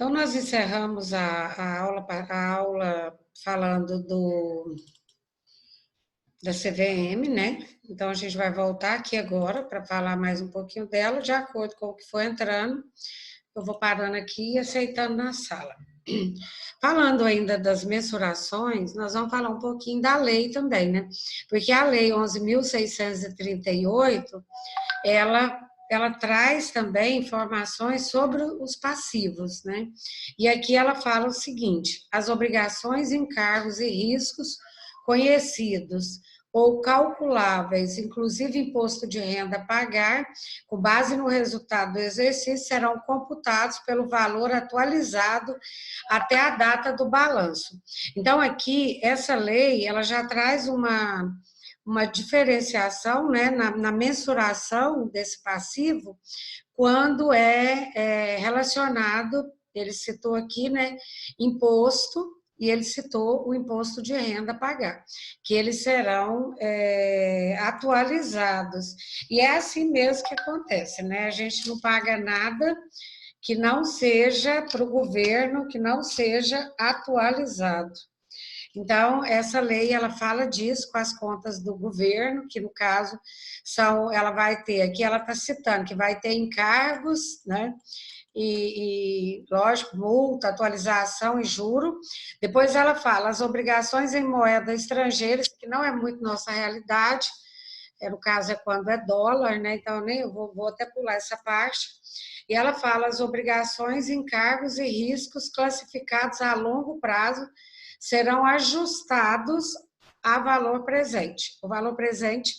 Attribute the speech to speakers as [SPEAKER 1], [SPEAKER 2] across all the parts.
[SPEAKER 1] Então, nós encerramos a aula falando da CVM, né? Então, a gente vai voltar aqui agora para falar mais um pouquinho dela, de acordo com o que for entrando. Eu vou parando aqui e aceitando na sala. Falando ainda das mensurações, nós vamos falar um pouquinho da lei também, né? Porque a lei 11.638, ela traz também informações sobre os passivos, né? E aqui ela fala o seguinte: as obrigações, encargos e riscos conhecidos ou calculáveis, inclusive imposto de renda a pagar, com base no resultado do exercício, serão computados pelo valor atualizado até a data do balanço. Então, aqui, essa lei, ela já traz uma diferenciação, né, na mensuração desse passivo, quando é relacionado, ele citou aqui, né, imposto, e ele citou o imposto de renda a pagar, que eles serão atualizados. E é assim mesmo que acontece, né? A gente não paga nada que não seja para o governo, que não seja atualizado. Então, essa lei, ela fala disso com as contas do governo, que no caso ela vai ter, aqui ela está citando que vai ter encargos, né? Lógico, multa, atualização e juro. Depois ela fala as obrigações em moeda estrangeira, que não é muito nossa realidade, no caso é quando é dólar, né? Então, nem eu vou até pular essa parte. E ela fala as obrigações, encargos e riscos classificados a longo prazo serão ajustados a valor presente. O valor presente,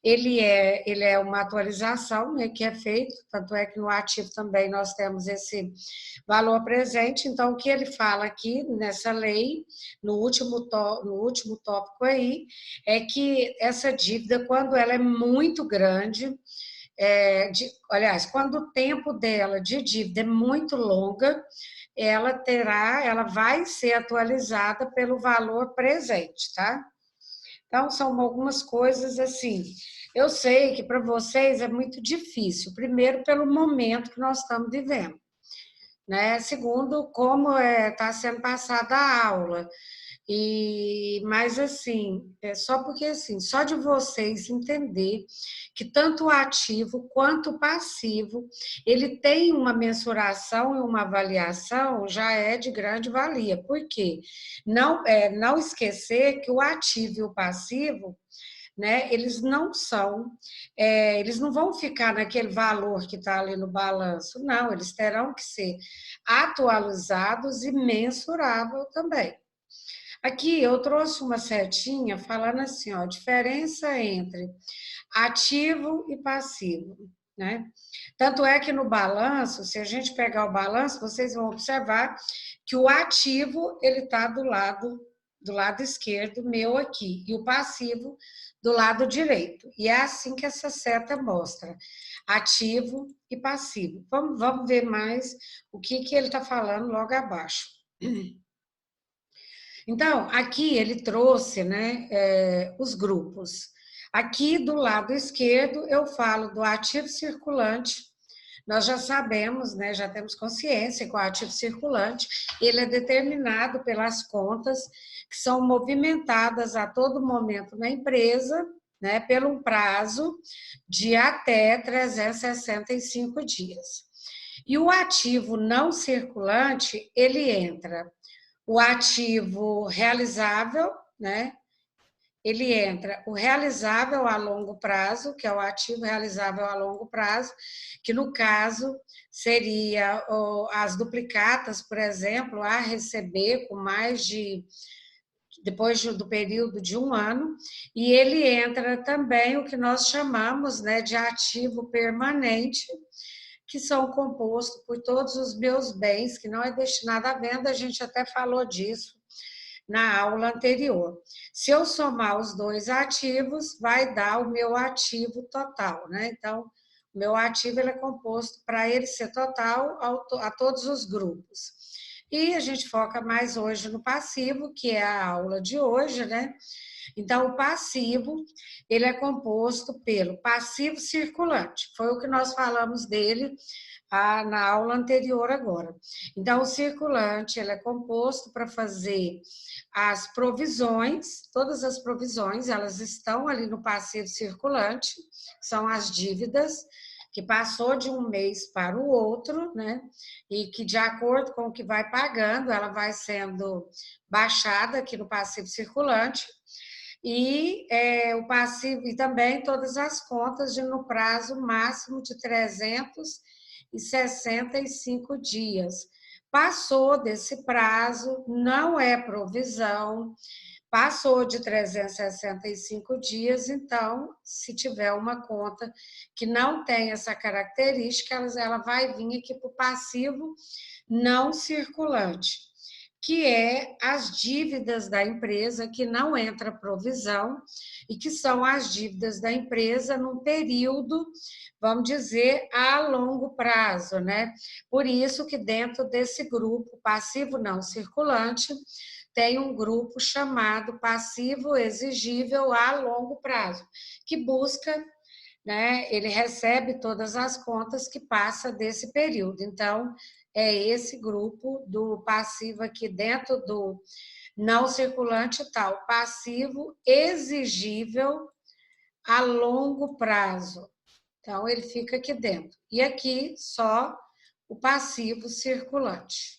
[SPEAKER 1] ele é uma atualização, né, que é feito, tanto é que no ativo também nós temos esse valor presente. Então, o que ele fala aqui nessa lei, no último tópico aí, é que essa dívida, quando ela é muito grande, aliás, quando o tempo dela de dívida é muito longa, ela vai ser atualizada pelo valor presente, tá? Então, são algumas coisas assim. Eu sei que para vocês é muito difícil, primeiro, pelo momento que nós estamos vivendo, né? Segundo, como está sendo passada a aula. Mas assim, só porque assim, só de vocês entender que tanto o ativo quanto o passivo, ele tem uma mensuração e uma avaliação, já é de grande valia. Por quê? Não esquecer que o ativo e o passivo, né, eles não vão ficar naquele valor que está ali no balanço, não, eles terão que ser atualizados e mensurável também. Aqui eu trouxe uma setinha falando assim, ó, diferença entre ativo e passivo, né? Tanto é que no balanço, se a gente pegar o balanço, vocês vão observar que o ativo ele está do lado esquerdo, meu aqui, e o passivo do lado direito. E é assim que essa seta mostra, ativo e passivo. Vamos ver mais o que ele está falando logo abaixo. Então, aqui ele trouxe, né, os grupos. Aqui do lado esquerdo eu falo do ativo circulante. Nós já sabemos, né, já temos consciência que o ativo circulante ele é determinado pelas contas que são movimentadas a todo momento na empresa, né, pelo prazo de até 365 dias. E o ativo não circulante, ele entra o ativo realizável, né? Ele entra o realizável a longo prazo, que é o ativo realizável a longo prazo, que no caso seria as duplicatas, por exemplo, a receber com mais de depois do período de um ano, e ele entra também o que nós chamamos, né, de ativo permanente, que são compostos por todos os meus bens, que não é destinado à venda, a gente até falou disso na aula anterior. Se eu somar os dois ativos, vai dar o meu ativo total, né? Então, o meu ativo ele é composto, para ele ser total, a todos os grupos. E a gente foca mais hoje no passivo, que é a aula de hoje, né? Então, o passivo, ele é composto pelo passivo circulante, foi o que nós falamos dele na aula anterior agora. Então, o circulante ele é composto para fazer as provisões, todas as provisões, elas estão ali no passivo circulante, que são as dívidas, que passou de um mês para o outro, né? E que, de acordo com o que vai pagando, ela vai sendo baixada aqui no passivo circulante. E o passivo, e também todas as contas no prazo máximo de 365 dias. Passou desse prazo, não é provisão, passou de 365 dias, então, se tiver uma conta que não tem essa característica, ela vai vir aqui para o passivo não circulante, que é as dívidas da empresa, que não entra provisão, e que são as dívidas da empresa num período, vamos dizer, a longo prazo, né? Por isso que dentro desse grupo passivo não circulante, tem um grupo chamado passivo exigível a longo prazo, que busca, né, ele recebe todas as contas que passa desse período. Então, é esse grupo do passivo aqui dentro do não circulante tal, passivo exigível a longo prazo. Então, ele fica aqui dentro. E aqui só o passivo circulante.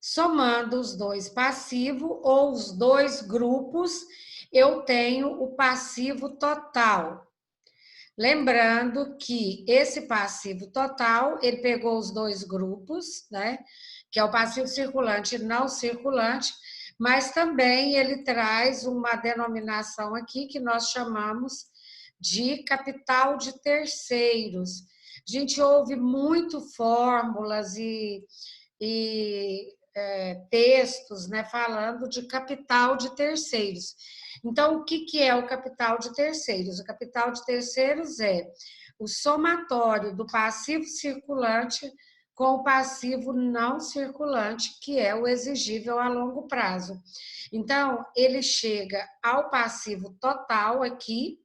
[SPEAKER 1] Somando os dois passivos ou os dois grupos, eu tenho o passivo total. Lembrando que esse passivo total, ele pegou os dois grupos, né? Que é o passivo circulante e não circulante, mas também ele traz uma denominação aqui que nós chamamos de capital de terceiros. A gente ouve muito fórmulas e textos, né, falando de capital de terceiros. Então, o que é o capital de terceiros? O capital de terceiros é o somatório do passivo circulante com o passivo não circulante, que é o exigível a longo prazo. Então, ele chega ao passivo total aqui.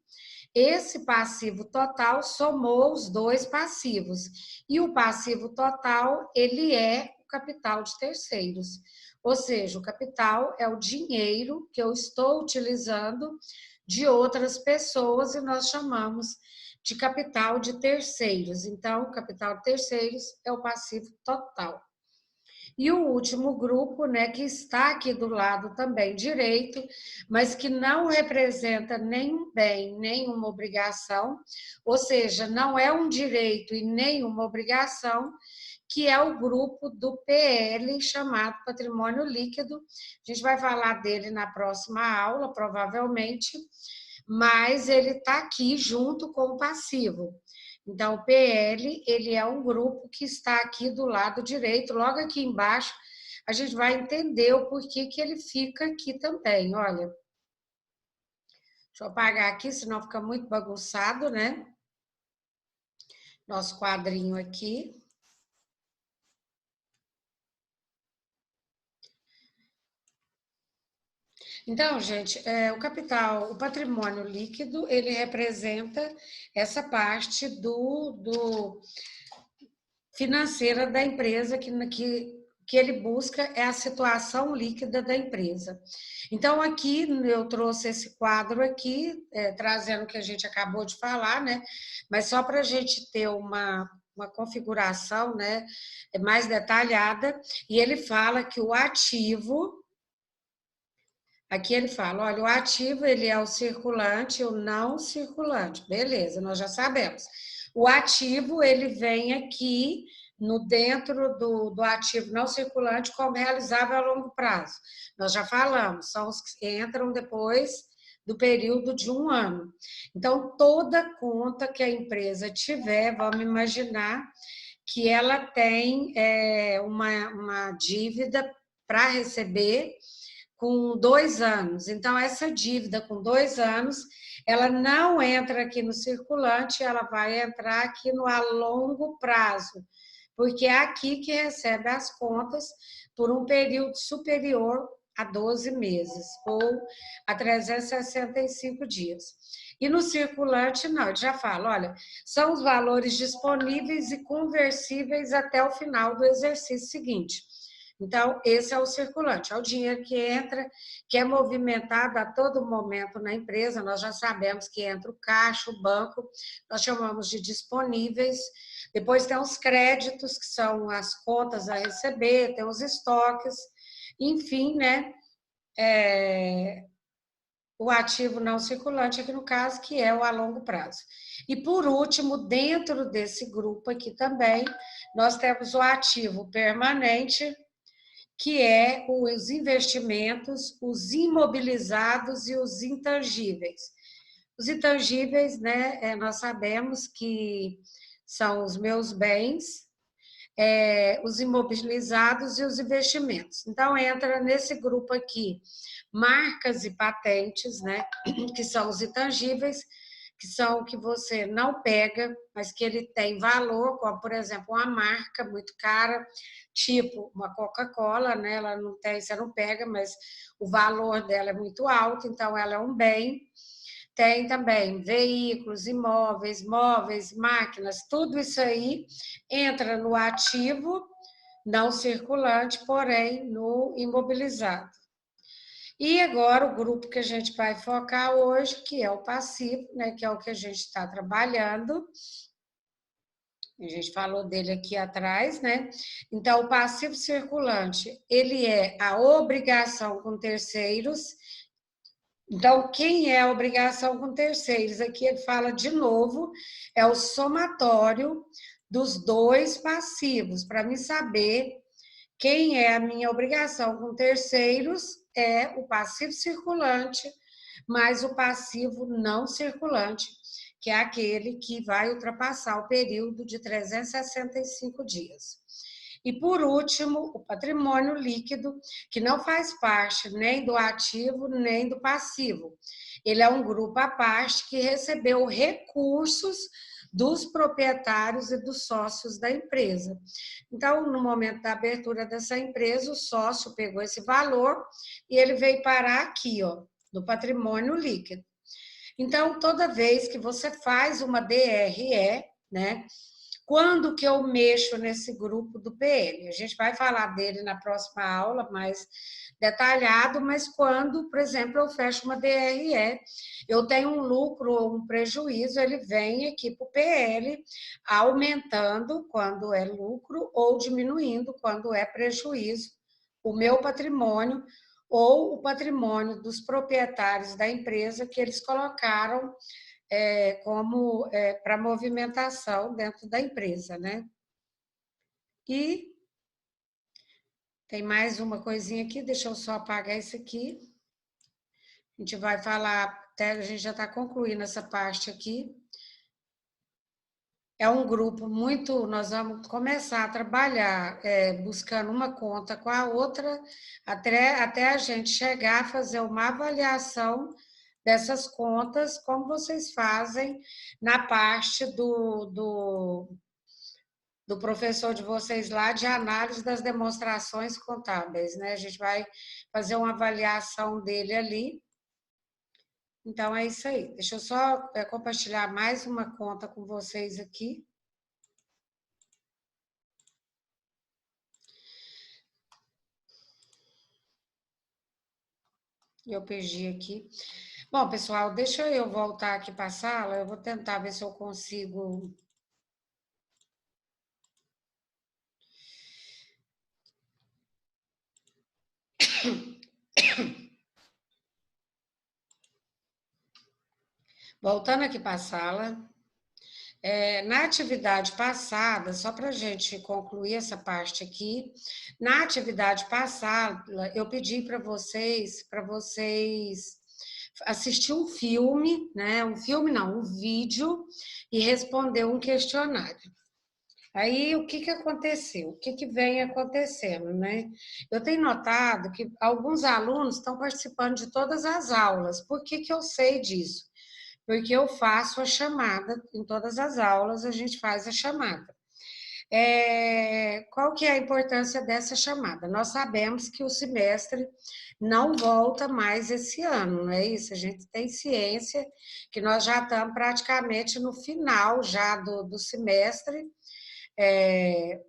[SPEAKER 1] Esse passivo total somou os dois passivos. E o passivo total, ele é o capital de terceiros. Ou seja, o capital é o dinheiro que eu estou utilizando de outras pessoas e nós chamamos de capital de terceiros. Então, o capital de terceiros é o passivo total. E o último grupo, né, que está aqui do lado também direito, mas que não representa nenhum bem, nenhuma obrigação, ou seja, não é um direito e nenhuma obrigação, que é o grupo do PL, chamado patrimônio líquido. A gente vai falar dele na próxima aula, provavelmente, mas ele está aqui junto com o passivo. Então, o PL, ele é um grupo que está aqui do lado direito, logo aqui embaixo, a gente vai entender o porquê que ele fica aqui também, olha. Deixa eu apagar aqui, senão fica muito bagunçado, né? Nosso quadrinho aqui. Então, gente, o capital, o patrimônio líquido, ele representa essa parte do financeira da empresa que ele busca é a situação líquida da empresa. Então, aqui eu trouxe esse quadro aqui, trazendo o que a gente acabou de falar, né? Mas só para a gente ter uma configuração, né, mais detalhada, e ele fala que o ativo. Aqui ele fala, olha, o ativo ele é o circulante e o não circulante. Beleza, nós já sabemos. O ativo ele vem aqui no dentro do ativo não circulante como realizável a longo prazo. Nós já falamos, são os que entram depois do período de um ano. Então, toda conta que a empresa tiver, vamos imaginar que ela tem uma dívida para receber com 2 anos. Então, essa dívida com 2 anos, ela não entra aqui no circulante, ela vai entrar aqui no a longo prazo, porque é aqui que recebe as contas por um período superior a 12 meses ou a 365 dias. E no circulante, não, ele já fala, olha, são os valores disponíveis e conversíveis até o final do exercício seguinte. Então, esse é o circulante, é o dinheiro que entra, que é movimentado a todo momento na empresa. Nós já sabemos que entra o caixa, o banco, nós chamamos de disponíveis. Depois tem os créditos, que são as contas a receber, tem os estoques, enfim, né? O ativo não circulante aqui no caso, que é o a longo prazo. E por último, dentro desse grupo aqui também, nós temos o ativo permanente, que é os investimentos, os imobilizados e os intangíveis. Os intangíveis, né, nós sabemos que são os meus bens, os imobilizados e os investimentos. Então, entra nesse grupo aqui marcas e patentes, né, que são os intangíveis, que são o que você não pega, mas que ele tem valor, como, por exemplo, uma marca muito cara, tipo uma Coca-Cola, né, ela não tem, você não pega, mas o valor dela é muito alto, então ela é um bem. Tem também veículos, imóveis, móveis, máquinas, tudo isso aí entra no ativo não circulante, porém no imobilizado. E agora o grupo que a gente vai focar hoje, que é o passivo, né, que é o que a gente está trabalhando. A gente falou dele aqui atrás, né? Então, o passivo circulante, ele é a obrigação com terceiros. Então, quem é a obrigação com terceiros? Aqui ele fala de novo, é o somatório dos dois passivos. Para mim saber quem é a minha obrigação com terceiros, é o passivo circulante, mais o passivo não circulante, que é aquele que vai ultrapassar o período de 365 dias. E, por último, o patrimônio líquido, que não faz parte nem do ativo nem do passivo. Ele é um grupo à parte que recebeu recursos dos proprietários e dos sócios da empresa. Então, no momento da abertura dessa empresa, o sócio pegou esse valor e ele veio parar aqui, ó, no patrimônio líquido. Então, toda vez que você faz uma DRE, né, quando que eu mexo nesse grupo do PL? A gente vai falar dele na próxima aula, mais detalhado, mas quando, por exemplo, eu fecho uma DRE, eu tenho um lucro ou um prejuízo, ele vem aqui para o PL, aumentando quando é lucro ou diminuindo quando é prejuízo, o meu patrimônio ou o patrimônio dos proprietários da empresa que eles colocaram como para movimentação dentro da empresa, né? E tem mais uma coisinha aqui, deixa eu só apagar isso aqui. A gente vai falar, até a gente já está concluindo essa parte aqui. É um grupo muito, nós vamos começar a trabalhar buscando uma conta com a outra, até a gente chegar a fazer uma avaliação dessas contas, como vocês fazem na parte do professor de vocês lá de análise das demonstrações contábeis, né? A gente vai fazer uma avaliação dele ali. Então, é isso aí. Deixa eu só compartilhar mais uma conta com vocês aqui. Eu perdi aqui. Bom, pessoal, deixa eu voltar aqui para a sala. Eu vou tentar ver se eu consigo. Voltando aqui para a sala. Na atividade passada, só para a gente concluir essa parte aqui, na atividade passada, eu pedi para vocês assistir um filme, né? Um filme não, um vídeo, e responder um questionário. Aí, o que aconteceu? O que vem acontecendo, né? Eu tenho notado que alguns alunos estão participando de todas as aulas. Por que eu sei disso? Porque eu faço a chamada, em todas as aulas a gente faz a chamada. Qual que é a importância dessa chamada? Nós sabemos que o semestre não volta mais esse ano, não é isso? A gente tem ciência que nós já estamos praticamente no final já do semestre, é,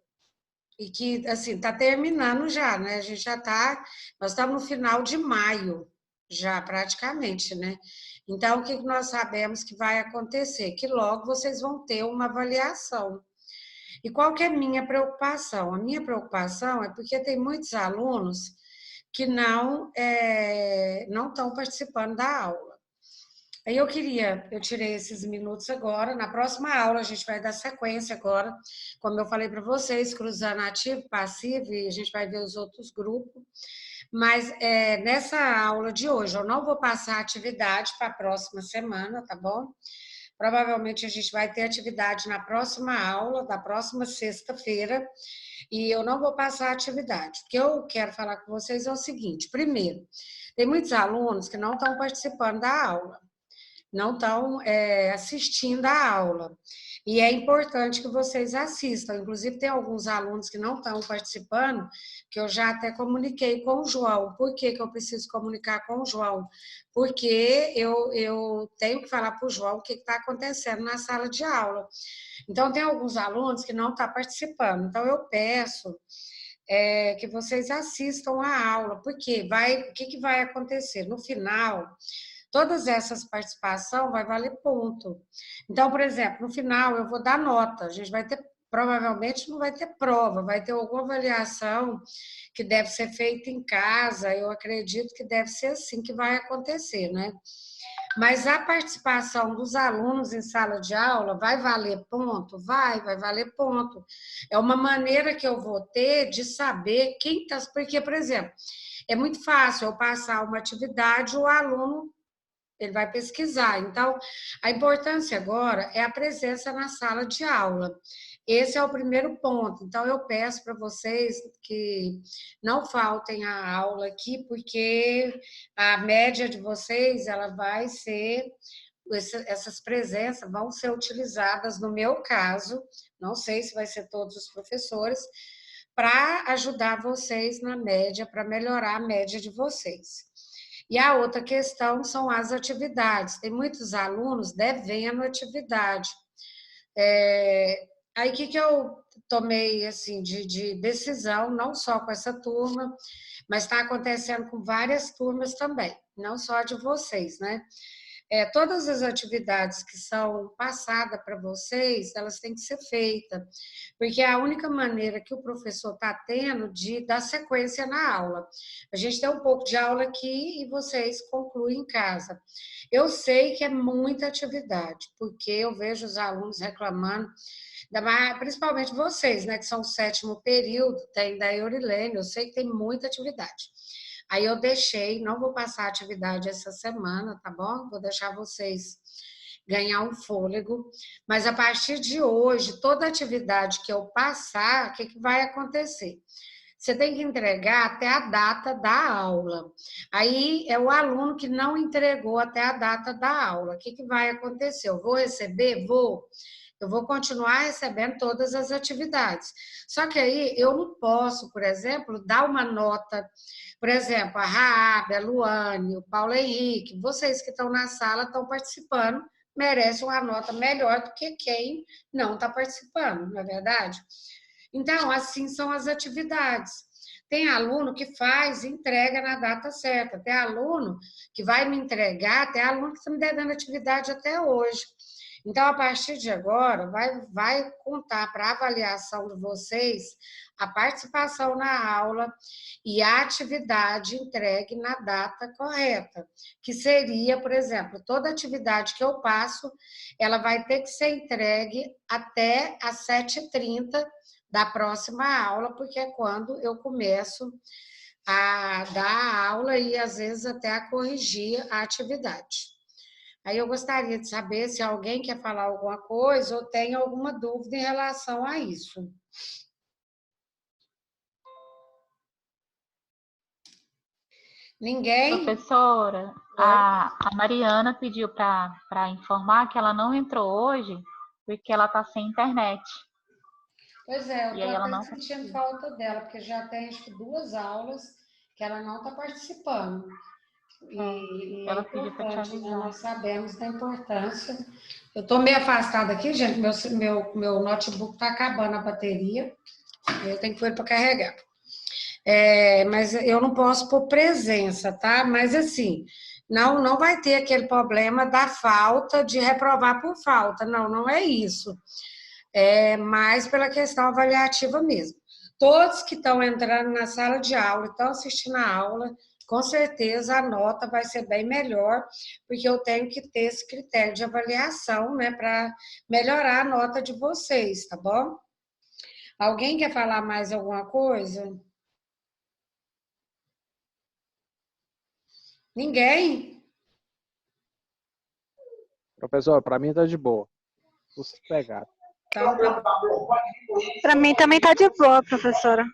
[SPEAKER 1] e que, assim, está terminando já, né? A gente já está, nós estamos no final de maio, já praticamente, né? Então, o que nós sabemos que vai acontecer? Que logo vocês vão ter uma avaliação. E qual que é a minha preocupação? A minha preocupação é porque tem muitos alunos que não estão participando da aula. Aí eu tirei esses minutos agora. Na próxima aula a gente vai dar sequência agora, como eu falei para vocês, cruzando ativo, passivo, e a gente vai ver os outros grupos. Mas nessa aula de hoje eu não vou passar a atividade para a próxima semana, tá bom? Provavelmente a gente vai ter atividade na próxima aula, da próxima sexta-feira, e eu não vou passar a atividade. O que eu quero falar com vocês é o seguinte: primeiro, tem muitos alunos que não estão participando da aula, não estão assistindo a aula. E é importante que vocês assistam. Inclusive, tem alguns alunos que não estão participando, que eu já até comuniquei com o João. Por que eu preciso comunicar com o João? Porque eu tenho que falar para o João o que está acontecendo na sala de aula. Então, tem alguns alunos que não estão participando. Então, eu peço que vocês assistam a aula, porque o que vai acontecer? No final, todas essas participações vai valer ponto. Então, por exemplo, no final eu vou dar nota. A gente vai ter, provavelmente não vai ter prova, vai ter alguma avaliação que deve ser feita em casa. Eu acredito que deve ser assim que vai acontecer, né? Mas a participação dos alunos em sala de aula vai valer ponto? Vai valer ponto. É uma maneira que eu vou ter de saber quem está. Porque, por exemplo, é muito fácil eu passar uma atividade, o aluno ele vai pesquisar. Então, a importância agora é a presença na sala de aula. Esse é o primeiro ponto. Então, eu peço para vocês que não faltem a aula aqui, porque a média de vocês, ela vai ser, essas presenças vão ser utilizadas, no meu caso, não sei se vai ser todos os professores, para ajudar vocês na média, para melhorar a média de vocês. E a outra questão são as atividades. Tem muitos alunos devendo atividade. Aí, o que eu tomei assim de decisão, não só com essa turma, mas está acontecendo com várias turmas também, não só de vocês, né? Todas as atividades que são passadas para vocês, elas têm que ser feitas, porque é a única maneira que o professor está tendo de dar sequência na aula. A gente tem um pouco de aula aqui e vocês concluem em casa. Eu sei que é muita atividade, porque eu vejo os alunos reclamando, principalmente vocês, né, que são o 7º período, tem da Eurilene, eu sei que tem muita atividade. Aí eu deixei, não vou passar atividade essa semana, tá bom? Vou deixar vocês ganhar um fôlego. Mas a partir de hoje, toda atividade que eu passar, o que vai acontecer? Você tem que entregar até a data da aula. Aí é o aluno que não entregou até a data da aula. O que vai acontecer? Eu vou receber? Vou. Eu vou continuar recebendo todas as atividades. Só que aí eu não posso, por exemplo, dar uma nota. Por exemplo, a Raab, a Luane, o Paulo Henrique, vocês que estão na sala, estão participando, merecem uma nota melhor do que quem não está participando, não é verdade? Então, assim são as atividades. Tem aluno que faz e entrega na data certa. Tem aluno que vai me entregar, tem aluno que está me devendo atividade até hoje. Então, a partir de agora, vai contar para a avaliação de vocês a participação na aula e a atividade entregue na data correta, que seria, por exemplo, toda atividade que eu passo, ela vai ter que ser entregue até às 7h30 da próxima aula, porque é quando eu começo a dar a aula e, às vezes, até a corrigir a atividade. Aí eu gostaria de saber se alguém quer falar alguma coisa ou tem alguma dúvida em relação a isso. Ninguém?
[SPEAKER 2] Professora, a Mariana pediu para informar que ela não entrou hoje porque ela está sem internet.
[SPEAKER 1] Pois é, eu
[SPEAKER 2] E
[SPEAKER 1] estou
[SPEAKER 2] aí ela
[SPEAKER 1] até
[SPEAKER 2] não
[SPEAKER 1] sentindo
[SPEAKER 2] participa.
[SPEAKER 1] falta dela, porque já tem acho que 2 aulas que ela não está participando.
[SPEAKER 2] É.
[SPEAKER 1] E é
[SPEAKER 2] Ela pediu para te
[SPEAKER 1] importante, né?
[SPEAKER 2] avisar.
[SPEAKER 1] Nós sabemos da importância. Eu estou meio afastada aqui, gente, meu notebook está acabando a bateria, eu tenho que pôr ele para carregar. Mas eu não posso pôr presença, tá? Mas assim, não vai ter aquele problema da falta de reprovar por falta. Não, não é isso. É mais pela questão avaliativa mesmo. Todos que estão entrando na sala de aula, estão assistindo a aula, com certeza a nota vai ser bem melhor, porque eu tenho que ter esse critério de avaliação, né, para melhorar a nota de vocês, tá bom? Alguém quer falar mais alguma coisa? Ninguém?
[SPEAKER 3] Professor, para mim tá de boa. Sossegado.
[SPEAKER 1] Então,
[SPEAKER 4] Para mim também tá de boa, professora.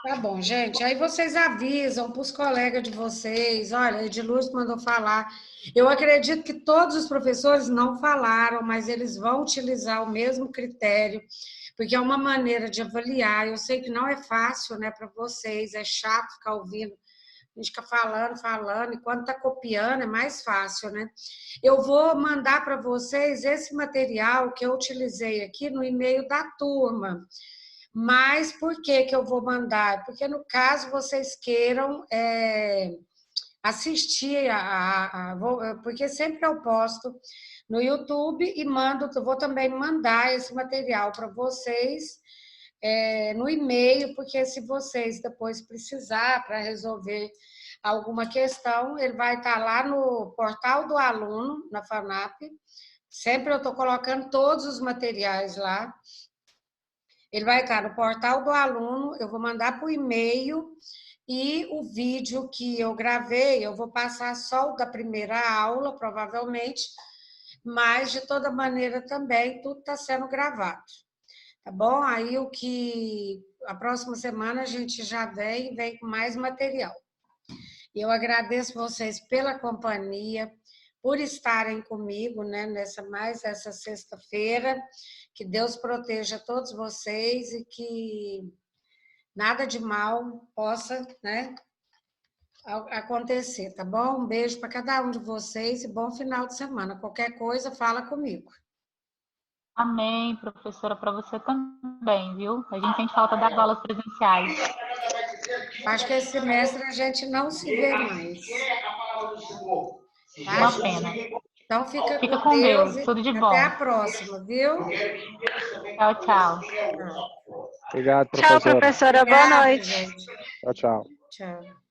[SPEAKER 1] tá bom, gente. Aí vocês avisam para os colegas de vocês. Olha, a Ediluz mandou falar. Eu acredito que todos os professores não falaram, mas eles vão utilizar o mesmo critério, porque é uma maneira de avaliar. Eu sei que não é fácil, né, para vocês, é chato ficar ouvindo. A gente fica falando, e quando está copiando é mais fácil, né? Eu vou mandar para vocês esse material que eu utilizei aqui no e-mail da turma. Mas por que que eu vou mandar? Porque no caso vocês queiram assistir porque sempre eu posto no YouTube e vou também mandar esse material para vocês no e-mail, porque se vocês depois precisar para resolver alguma questão, ele vai estar lá no portal do aluno, na FANAP. Sempre eu estou colocando todos os materiais lá. Ele vai estar no portal do aluno, eu vou mandar por e-mail e o vídeo que eu gravei, eu vou passar só o da primeira aula, provavelmente, mas de toda maneira também tudo está sendo gravado. Tá bom? Aí a próxima semana a gente já vem com mais material. Eu agradeço vocês pela companhia, por estarem comigo, né, essa sexta-feira. Que Deus proteja todos vocês e que nada de mal possa, né, acontecer, tá bom? Um beijo para cada um de vocês e bom final de semana. Qualquer coisa, fala comigo.
[SPEAKER 2] Amém, professora, para você também, viu? A gente sente falta das aulas presenciais.
[SPEAKER 1] Acho que esse semestre a gente não se vê mais. Tá?
[SPEAKER 2] Uma pena.
[SPEAKER 1] Então fica
[SPEAKER 2] com Deus,
[SPEAKER 1] e
[SPEAKER 2] tudo de bom.
[SPEAKER 1] até a próxima, viu?
[SPEAKER 2] Tchau, tchau.
[SPEAKER 3] Obrigado,
[SPEAKER 4] Tchau,
[SPEAKER 3] professora.
[SPEAKER 4] professora. Boa
[SPEAKER 1] Obrigada,
[SPEAKER 4] noite.
[SPEAKER 1] gente.
[SPEAKER 3] Tchau, tchau.
[SPEAKER 1] Tchau.